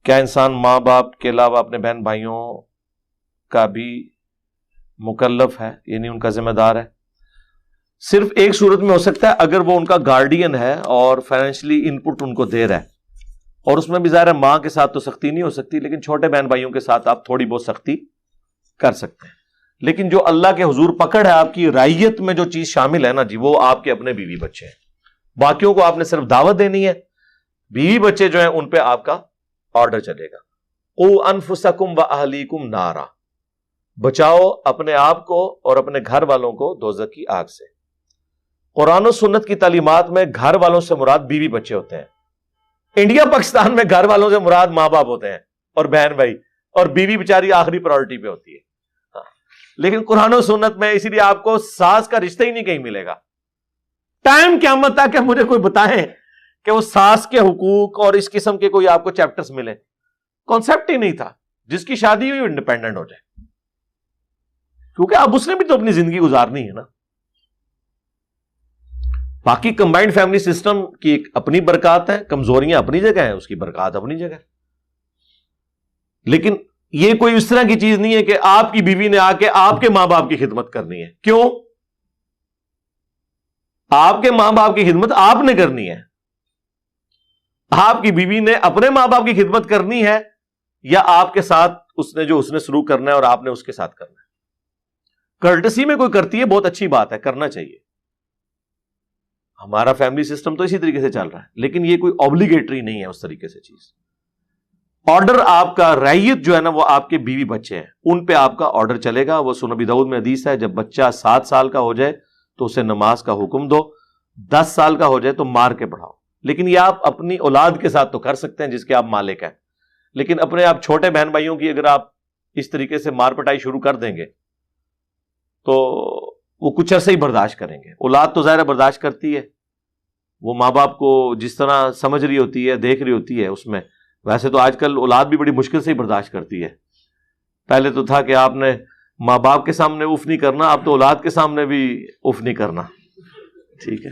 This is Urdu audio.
کیا انسان ماں باپ کے علاوہ اپنے بہن بھائیوں کا بھی مکلف ہے، یعنی ان کا ذمہ دار ہے؟ صرف ایک صورت میں ہو سکتا ہے، اگر وہ ان کا گارڈین ہے اور فائنینشلی ان پٹ ان کو دے رہا ہے، اور اس میں بھی ظاہر ہے ماں کے ساتھ تو سختی نہیں ہو سکتی، لیکن چھوٹے بہن بھائیوں کے ساتھ آپ تھوڑی بہت سختی کر سکتے ہیں. لیکن جو اللہ کے حضور پکڑ ہے آپ کی رعیت میں جو چیز شامل ہے نا جی، وہ آپ کے اپنے بیوی بچے ہیں. باقیوں کو آپ نے صرف دعوت دینی ہے، بیوی بچے جو ہیں ان پہ آپ کا آرڈر چلے گا. قوا انفسکم واہلیکم نارا، بچاؤ اپنے آپ کو اور اپنے گھر والوں کو دوزخ کی آگ سے. قرآن و سنت کی تعلیمات میں گھر والوں سے مراد بیوی بچے ہوتے ہیں. انڈیا پاکستان میں گھر والوں سے مراد ماں باپ ہوتے ہیں اور بہن بھائی، اور بیوی بیچاری آخری پرائورٹی پہ ہوتی ہے. لیکن قرآن و سنت میں اسی لیے آپ کو ساس کا رشتہ ہی نہیں کہیں ملے گا. ٹائم قیامت تک کہ مجھے کوئی بتائے کہ وہ ساس کے حقوق اور اس قسم کے کوئی آپ کو چیپٹرز ملے، کانسیپٹ ہی نہیں تھا. جس کی شادی ہوئی انڈیپینڈنٹ ہو جائے، کیونکہ اب اس نے بھی تو اپنی زندگی گزارنی ہے نا. باقی کمبائنڈ فیملی سسٹم کی ایک اپنی برکات ہے، کمزوریاں اپنی جگہ ہیں، اس کی برکات اپنی جگہ. لیکن یہ کوئی اس طرح کی چیز نہیں ہے کہ آپ کی بیوی نے آ کے آپ کے ماں باپ کی خدمت کرنی ہے. کیوں؟ آپ کے ماں باپ کی خدمت آپ نے کرنی ہے. آپ کی بیوی نے اپنے ماں باپ کی خدمت کرنی ہے، یا آپ کے ساتھ اس نے جو اس نے سلوک کرنا ہے اور آپ نے اس کے ساتھ کرنا ہے. کرٹسی میں کوئی کرتی ہے، بہت اچھی بات ہے، کرنا چاہیے. ہمارا فیملی سسٹم تو اسی طریقے سے چل رہا ہے، لیکن یہ کوئی اوبلیگیٹری نہیں ہے اس طریقے سے چیز. آرڈر آپ کا رعیت جو ہے نا وہ آپ کے بیوی بچے ہیں، ان پہ آپ کا آرڈر چلے گا. وہ سنن ابی داؤد میں حدیث ہے، جب بچہ 7 سال کا ہو جائے تو اسے نماز کا حکم دو، 10 سال کا ہو جائے تو مار کے پڑھاؤ. لیکن یہ آپ اپنی اولاد کے ساتھ تو کر سکتے ہیں جس کے آپ مالک ہیں، لیکن اپنے آپ چھوٹے بہن بھائیوں کی اگر آپ اس طریقے سے مار پٹائی شروع کر دیں گے تو وہ کچھ عرصے ہی برداشت کریں گے. اولاد تو ظاہر برداشت کرتی ہے، وہ ماں باپ کو جس طرح سمجھ رہی ہوتی ہے، دیکھ رہی ہوتی ہے اس میں. ویسے تو آج کل اولاد بھی بڑی مشکل سے ہی برداشت کرتی ہے. پہلے تو تھا کہ آپ نے ماں باپ کے سامنے اف نہیں کرنا، اب تو اولاد کے سامنے بھی اف نہیں کرنا. ٹھیک ہے.